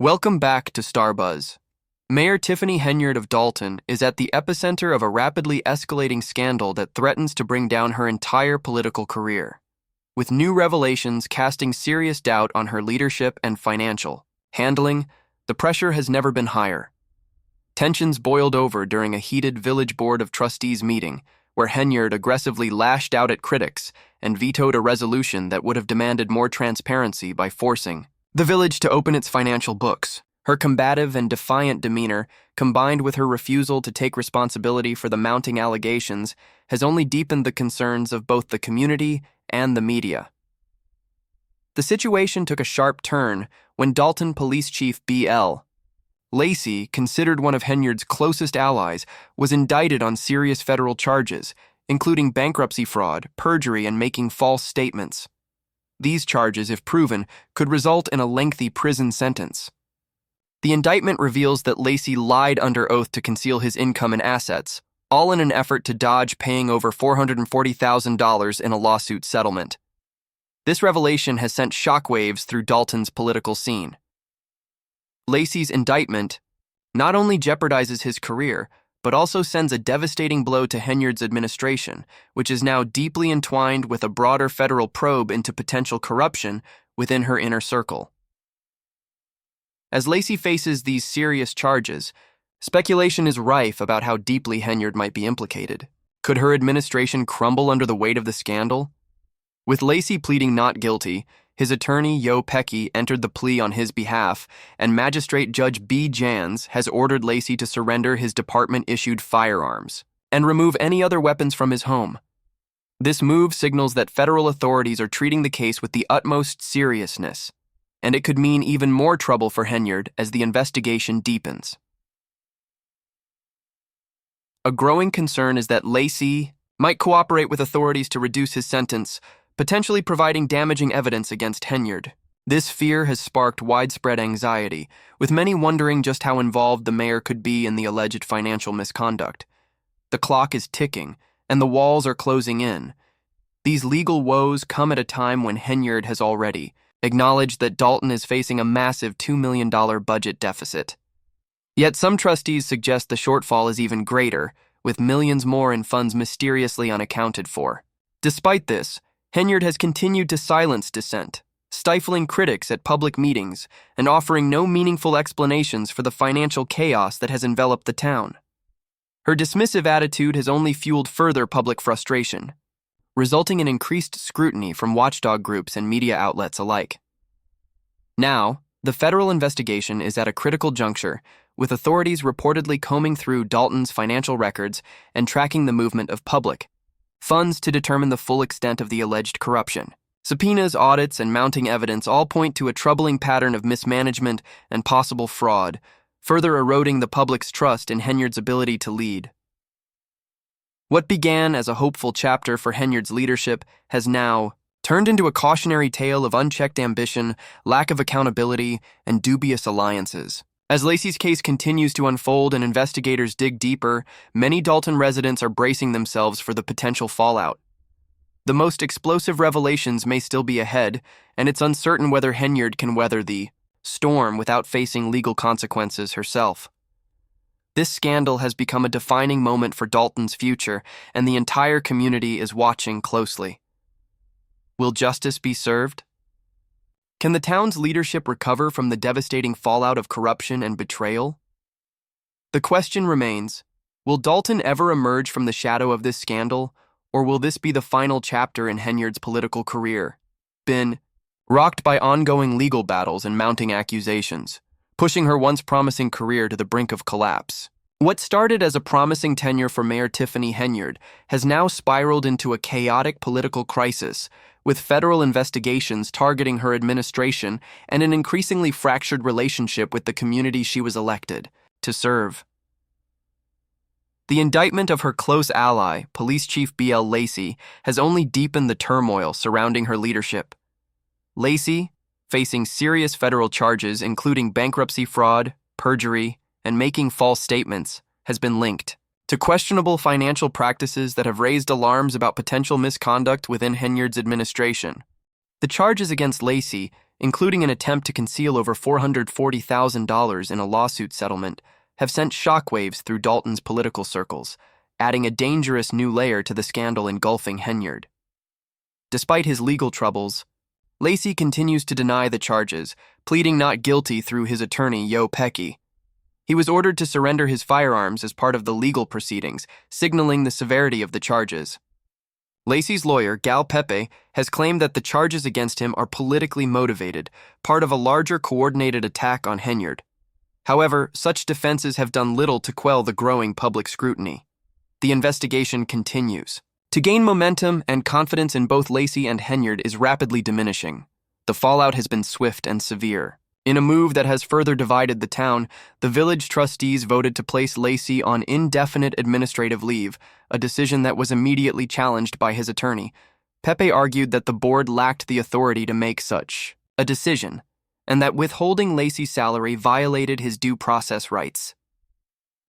Welcome back to Starbuzz. Mayor Tiffany Henyard of Dalton is at the epicenter of a rapidly escalating scandal that threatens to bring down her entire political career, with new revelations casting serious doubt on her leadership and financial handling. The pressure has never been higher. Tensions boiled over during a heated Village Board of Trustees meeting, where Henyard aggressively lashed out at critics and vetoed a resolution that would have demanded more transparency by forcing the village to open its financial books. Her combative and defiant demeanor, combined with her refusal to take responsibility for the mounting allegations, has only deepened the concerns of both the community and the media. The situation took a sharp turn when Dalton Police Chief B.L. Lacey, considered one of Henyard's closest allies, was indicted on serious federal charges, including bankruptcy fraud, perjury, and making false statements. These charges, if proven, could result in a lengthy prison sentence. The indictment reveals that Lacey lied under oath to conceal his income and assets, all in an effort to dodge paying over $440,000 in a lawsuit settlement. This revelation has sent shockwaves through Dalton's political scene. Lacey's indictment not only jeopardizes his career, but also sends a devastating blow to Henyard's administration, which is now deeply entwined with a broader federal probe into potential corruption within her inner circle. As Lacey faces these serious charges, speculation is rife about how deeply Henyard might be implicated. Could her administration crumble under the weight of the scandal? With Lacey pleading not guilty, his attorney, Yo Pecky, entered the plea on his behalf, and Magistrate Judge B. Jans has ordered Lacey to surrender his department-issued firearms and remove any other weapons from his home. This move signals that federal authorities are treating the case with the utmost seriousness, and it could mean even more trouble for Henyard as the investigation deepens. A growing concern is that Lacey might cooperate with authorities to reduce his sentence, potentially providing damaging evidence against Henyard. This fear has sparked widespread anxiety, with many wondering just how involved the mayor could be in the alleged financial misconduct. The clock is ticking, and the walls are closing in. These legal woes come at a time when Henyard has already acknowledged that Dalton is facing a massive $2 million budget deficit. Yet some trustees suggest the shortfall is even greater, with millions more in funds mysteriously unaccounted for. Despite this, Henyard has continued to silence dissent, stifling critics at public meetings and offering no meaningful explanations for the financial chaos that has enveloped the town. Her dismissive attitude has only fueled further public frustration, resulting in increased scrutiny from watchdog groups and media outlets alike. Now, the federal investigation is at a critical juncture, with authorities reportedly combing through Dalton's financial records and tracking the movement of public funds to determine the full extent of the alleged corruption. Subpoenas, audits, and mounting evidence all point to a troubling pattern of mismanagement and possible fraud, further eroding the public's trust in Henyard's ability to lead. What began as a hopeful chapter for Henyard's leadership has now turned into a cautionary tale of unchecked ambition, lack of accountability, and dubious alliances. As Lacey's case continues to unfold and investigators dig deeper, many Dalton residents are bracing themselves for the potential fallout. The most explosive revelations may still be ahead, and it's uncertain whether Henyard can weather the storm without facing legal consequences herself. This scandal has become a defining moment for Dalton's future, and the entire community is watching closely. Will justice be served? Can the town's leadership recover from the devastating fallout of corruption and betrayal? The question remains, will Dalton ever emerge from the shadow of this scandal, or will this be the final chapter in Henyard's political career? Been rocked by ongoing legal battles and mounting accusations, pushing her once promising career to the brink of collapse. What started as a promising tenure for Mayor Tiffany Henyard has now spiraled into a chaotic political crisis, with federal investigations targeting her administration and an increasingly fractured relationship with the community she was elected to serve. The indictment of her close ally, Police Chief B.L. Lacey, has only deepened the turmoil surrounding her leadership. Lacey, facing serious federal charges including bankruptcy fraud, perjury, and making false statements, has been linked to questionable financial practices that have raised alarms about potential misconduct within Henyard's administration. The charges against Lacey, including an attempt to conceal over $440,000 in a lawsuit settlement, have sent shockwaves through Dalton's political circles, adding a dangerous new layer to the scandal engulfing Henyard. Despite his legal troubles, Lacey continues to deny the charges, pleading not guilty through his attorney, Yo Pecky. He was ordered to surrender his firearms as part of the legal proceedings, signaling the severity of the charges. Lacey's lawyer, Gal Pepe, has claimed that the charges against him are politically motivated, part of a larger coordinated attack on Henyard. However, such defenses have done little to quell the growing public scrutiny. The investigation continues. To gain momentum and confidence in both Lacey and Henyard is rapidly diminishing. The fallout has been swift and severe. In a move that has further divided the town, the village trustees voted to place Lacey on indefinite administrative leave, a decision that was immediately challenged by his attorney. Pepe argued that the board lacked the authority to make such a decision, and that withholding Lacey's salary violated his due process rights.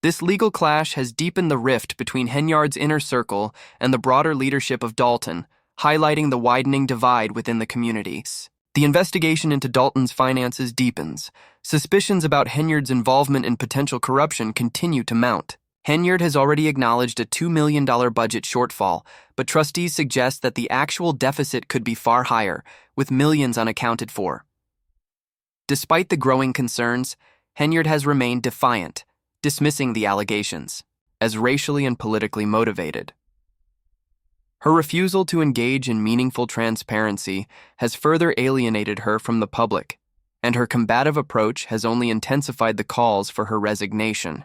This legal clash has deepened the rift between Henyard's inner circle and the broader leadership of Dalton, highlighting the widening divide within the community. The investigation into Dalton's finances deepens. Suspicions about Henyard's involvement in potential corruption continue to mount. Henyard has already acknowledged a $2 million budget shortfall, but trustees suggest that the actual deficit could be far higher, with millions unaccounted for. Despite the growing concerns, Henyard has remained defiant, dismissing the allegations as racially and politically motivated. Her refusal to engage in meaningful transparency has further alienated her from the public, and her combative approach has only intensified the calls for her resignation.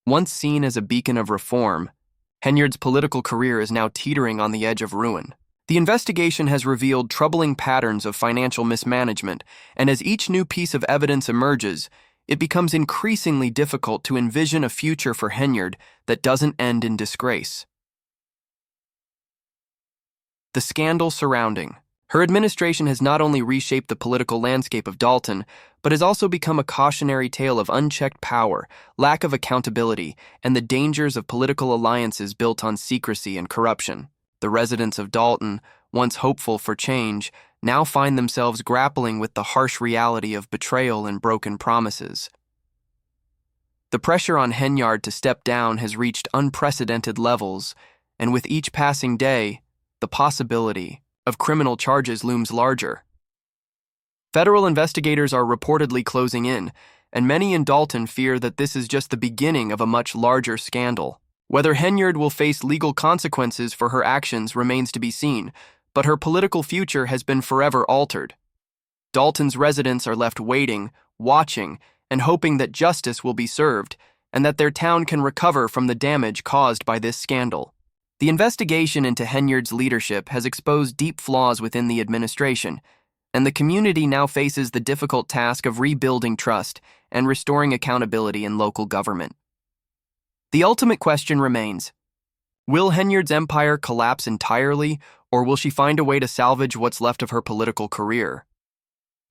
Once seen as a beacon of reform, Henyard's political career is now teetering on the edge of ruin. The investigation has revealed troubling patterns of financial mismanagement, and as each new piece of evidence emerges, it becomes increasingly difficult to envision a future for Henyard that doesn't end in disgrace. The scandal surrounding her administration has not only reshaped the political landscape of Dalton, but has also become a cautionary tale of unchecked power, lack of accountability, and the dangers of political alliances built on secrecy and corruption. The residents of Dalton, once hopeful for change, now find themselves grappling with the harsh reality of betrayal and broken promises. The pressure on Henyard to step down has reached unprecedented levels, and with each passing day, the possibility of criminal charges looms larger. Federal investigators are reportedly closing in, and many in Dalton fear that this is just the beginning of a much larger scandal. Whether Henyard will face legal consequences for her actions remains to be seen, but her political future has been forever altered. Dalton's residents are left waiting, watching, and hoping that justice will be served, and that their town can recover from the damage caused by this scandal. The investigation into Henyard's leadership has exposed deep flaws within the administration, and the community now faces the difficult task of rebuilding trust and restoring accountability in local government. The ultimate question remains: will Henyard's empire collapse entirely, or will she find a way to salvage what's left of her political career?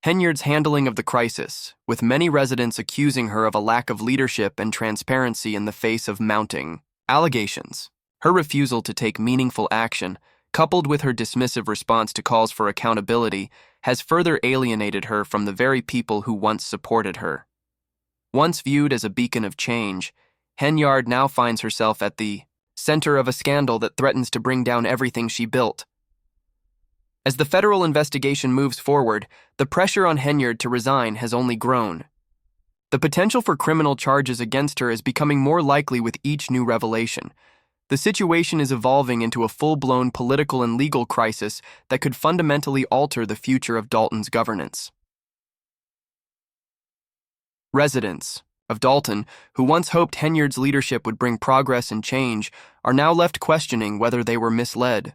Henyard's handling of the crisis, with many residents accusing her of a lack of leadership and transparency in the face of mounting allegations. Her refusal to take meaningful action, coupled with her dismissive response to calls for accountability, has further alienated her from the very people who once supported her. Once viewed as a beacon of change, Henyard now finds herself at the center of a scandal that threatens to bring down everything she built. As the federal investigation moves forward, the pressure on Henyard to resign has only grown. The potential for criminal charges against her is becoming more likely with each new revelation. The situation is evolving into a full-blown political and legal crisis that could fundamentally alter the future of Dalton's governance. Residents of Dalton, who once hoped Henyard's leadership would bring progress and change, are now left questioning whether they were misled.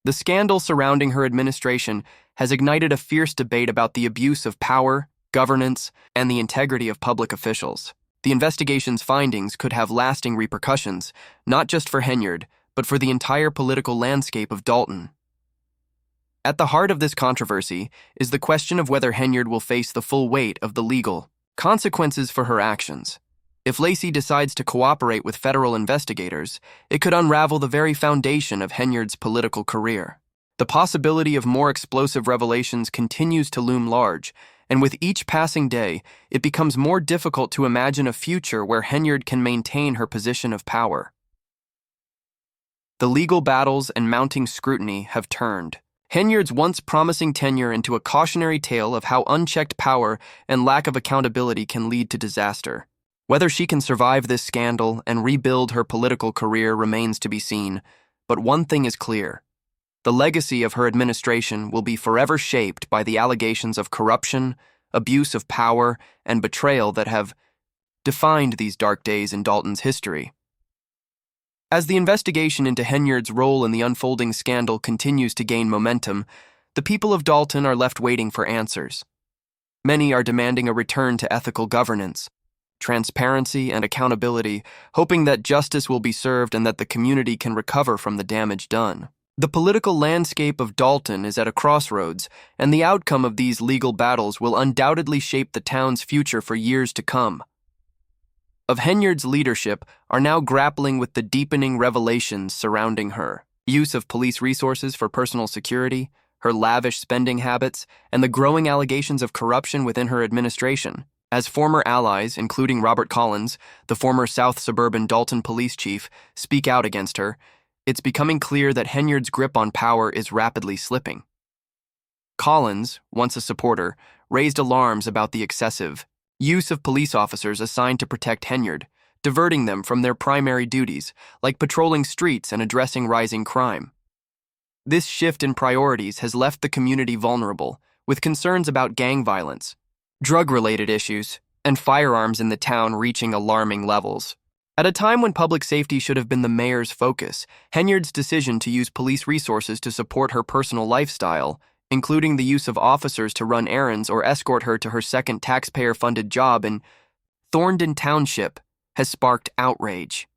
The scandal surrounding her administration has ignited a fierce debate about the abuse of power, governance, and the integrity of public officials. The investigation's findings could have lasting repercussions, not just for Henyard, but for the entire political landscape of Dalton. At the heart of this controversy is the question of whether Henyard will face the full weight of the legal consequences for her actions. If Lacey decides to cooperate with federal investigators, it could unravel the very foundation of Henyard's political career. The possibility of more explosive revelations continues to loom large, and with each passing day, it becomes more difficult to imagine a future where Henyard can maintain her position of power. The legal battles and mounting scrutiny have turned Henyard's once promising tenure into a cautionary tale of how unchecked power and lack of accountability can lead to disaster. Whether she can survive this scandal and rebuild her political career remains to be seen, but one thing is clear. The legacy of her administration will be forever shaped by the allegations of corruption, abuse of power, and betrayal that have defined these dark days in Dalton's history. As the investigation into Henyard's role in the unfolding scandal continues to gain momentum, the people of Dalton are left waiting for answers. Many are demanding a return to ethical governance, transparency, and accountability, hoping that justice will be served and that the community can recover from the damage done. The political landscape of Dalton is at a crossroads, and the outcome of these legal battles will undoubtedly shape the town's future for years to come. Of Henyard's leadership are now grappling with the deepening revelations surrounding her use of police resources for personal security, her lavish spending habits, and the growing allegations of corruption within her administration. As former allies, including Robert Collins, the former South Suburban Dalton police chief, speak out against her, it's becoming clear that Henyard's grip on power is rapidly slipping. Collins, once a supporter, raised alarms about the excessive use of police officers assigned to protect Henyard, diverting them from their primary duties, like patrolling streets and addressing rising crime. This shift in priorities has left the community vulnerable, with concerns about gang violence, drug-related issues, and firearms in the town reaching alarming levels. At a time when public safety should have been the mayor's focus, Henyard's decision to use police resources to support her personal lifestyle, including the use of officers to run errands or escort her to her second taxpayer-funded job in Thorndon Township, has sparked outrage.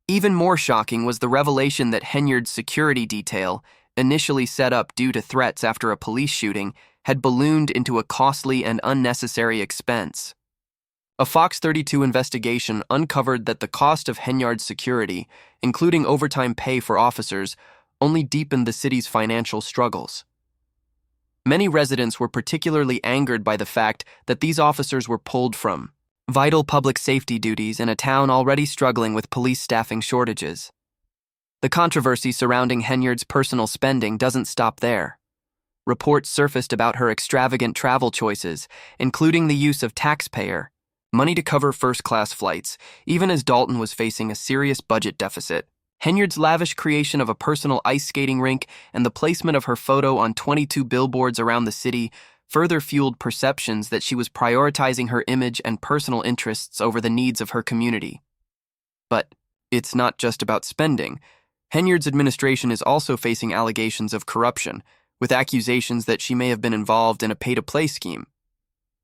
Even more shocking was the revelation that Henyard's security detail, initially set up due to threats after a police shooting, had ballooned into a costly and unnecessary expense. A Fox 32 investigation uncovered that the cost of Henyard's security, including overtime pay for officers, only deepened the city's financial struggles. Many residents were particularly angered by the fact that these officers were pulled from vital public safety duties in a town already struggling with police staffing shortages. The controversy surrounding Henyard's personal spending doesn't stop there. Reports surfaced about her extravagant travel choices, including the use of taxpayer money to cover first-class flights, even as Dalton was facing a serious budget deficit. Henyard's lavish creation of a personal ice skating rink and the placement of her photo on 22 billboards around the city further fueled perceptions that she was prioritizing her image and personal interests over the needs of her community. But it's not just about spending. Henyard's administration is also facing allegations of corruption, with accusations that she may have been involved in a pay-to-play scheme.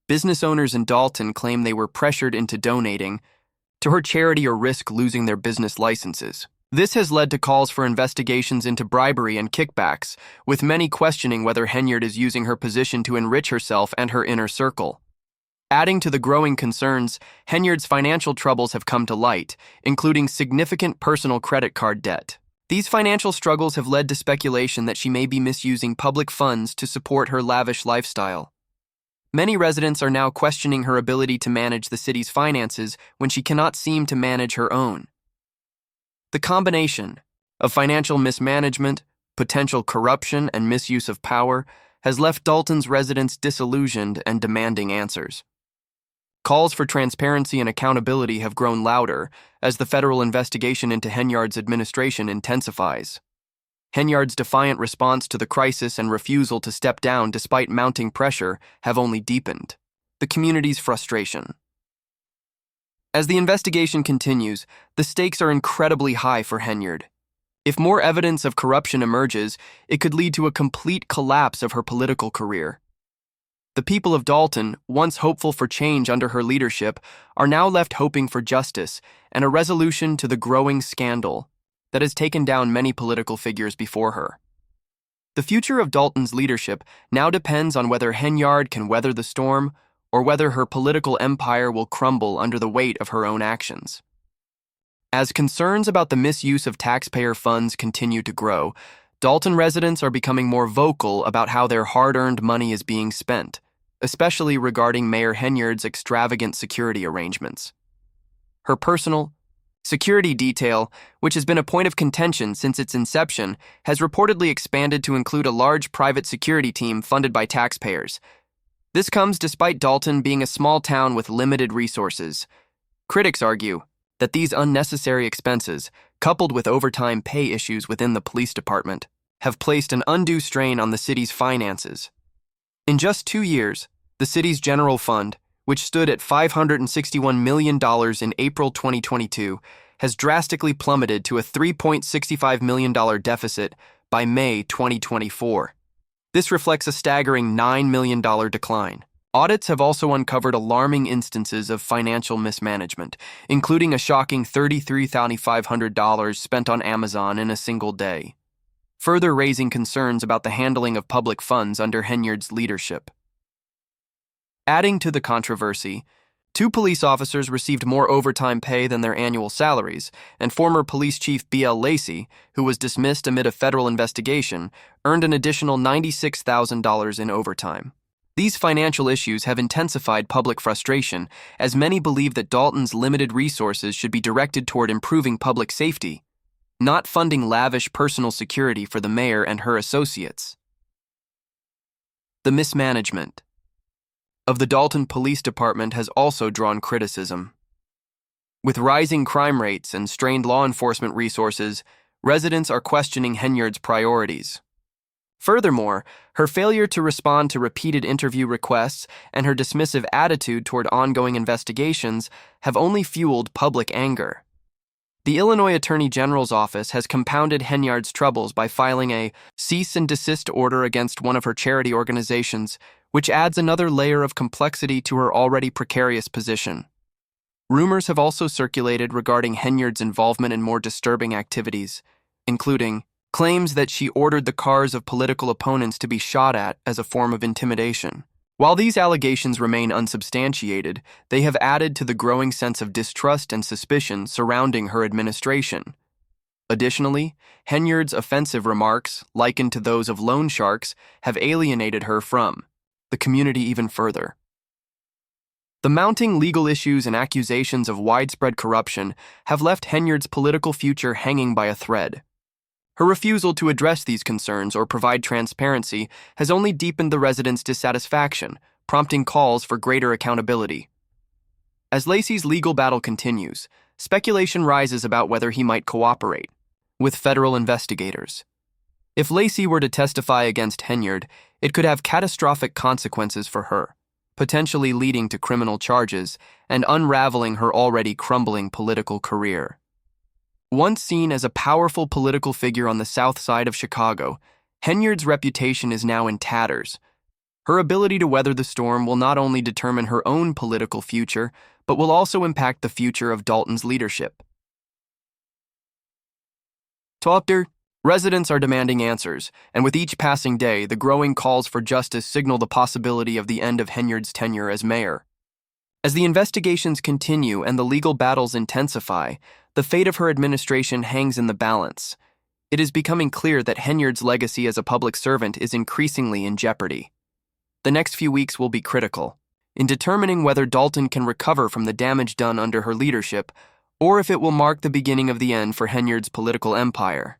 Business owners in Dalton claim they were pressured into donating to her charity or risk losing their business licenses. This has led to calls for investigations into bribery and kickbacks, with many questioning whether Henyard is using her position to enrich herself and her inner circle. Adding to the growing concerns, Henyard's financial troubles have come to light, including significant personal credit card debt. These financial struggles have led to speculation that she may be misusing public funds to support her lavish lifestyle. Many residents are now questioning her ability to manage the city's finances when she cannot seem to manage her own. The combination of financial mismanagement, potential corruption, and misuse of power has left Dalton's residents disillusioned and demanding answers. Calls for transparency and accountability have grown louder as the federal investigation into Henyard's administration intensifies. Henyard's defiant response to the crisis and refusal to step down despite mounting pressure have only deepened the community's frustration. As the investigation continues, the stakes are incredibly high for Henyard. If more evidence of corruption emerges, it could lead to a complete collapse of her political career. The people of Dalton, once hopeful for change under her leadership, are now left hoping for justice and a resolution to the growing scandal that has taken down many political figures before her. The future of Dalton's leadership now depends on whether Henyard can weather the storm or whether her political empire will crumble under the weight of her own actions. As concerns about the misuse of taxpayer funds continue to grow, Dalton residents are becoming more vocal about how their hard-earned money is being spent, especially regarding Mayor Henyard's extravagant security arrangements. Her personal security detail, which has been a point of contention since its inception, has reportedly expanded to include a large private security team funded by taxpayers. This comes despite Dalton being a small town with limited resources. Critics argue that these unnecessary expenses, coupled with overtime pay issues within the police department, have placed an undue strain on the city's finances. In just 2 years, the city's general fund, which stood at $561 million in April 2022, has drastically plummeted to a $3.65 million deficit by May 2024. This reflects a staggering $9 million decline. Audits have also uncovered alarming instances of financial mismanagement, including a shocking $33,500 spent on Amazon in a single day, further raising concerns about the handling of public funds under Henyard's leadership. Adding to the controversy, 2 police officers received more overtime pay than their annual salaries, and former police chief B.L. Lacey, who was dismissed amid a federal investigation, earned an additional $96,000 in overtime. These financial issues have intensified public frustration, as many believe that Dalton's limited resources should be directed toward improving public safety, not funding lavish personal security for the mayor and her associates. The mismanagement of the Dalton Police Department has also drawn criticism. With rising crime rates and strained law enforcement resources, residents are questioning Henyard's priorities. Furthermore, her failure to respond to repeated interview requests and her dismissive attitude toward ongoing investigations have only fueled public anger. The Illinois Attorney General's office has compounded Henyard's troubles by filing a cease and desist order against one of her charity organizations, which adds another layer of complexity to her already precarious position. Rumors have also circulated regarding Henyard's involvement in more disturbing activities, including claims that she ordered the cars of political opponents to be shot at as a form of intimidation. While these allegations remain unsubstantiated, they have added to the growing sense of distrust and suspicion surrounding her administration. Additionally, Henyard's offensive remarks, likened to those of loan sharks, have alienated her from the community even further. The mounting legal issues and accusations of widespread corruption have left Henyard's political future hanging by a thread. Her refusal to address these concerns or provide transparency has only deepened the residents' dissatisfaction, prompting calls for greater accountability. As Lacey's legal battle continues, speculation rises about whether he might cooperate with federal investigators. If Lacey were to testify against Henyard, it could have catastrophic consequences for her, potentially leading to criminal charges and unraveling her already crumbling political career. Once seen as a powerful political figure on the south side of Chicago, Henyard's reputation is now in tatters. Her ability to weather the storm will not only determine her own political future, but will also impact the future of Dalton's leadership. Twitter, residents are demanding answers, and with each passing day, the growing calls for justice signal the possibility of the end of Henyard's tenure as mayor. As the investigations continue and the legal battles intensify, the fate of her administration hangs in the balance. It is becoming clear that Henyard's legacy as a public servant is increasingly in jeopardy. The next few weeks will be critical in determining whether Dalton can recover from the damage done under her leadership, or if it will mark the beginning of the end for Henyard's political empire.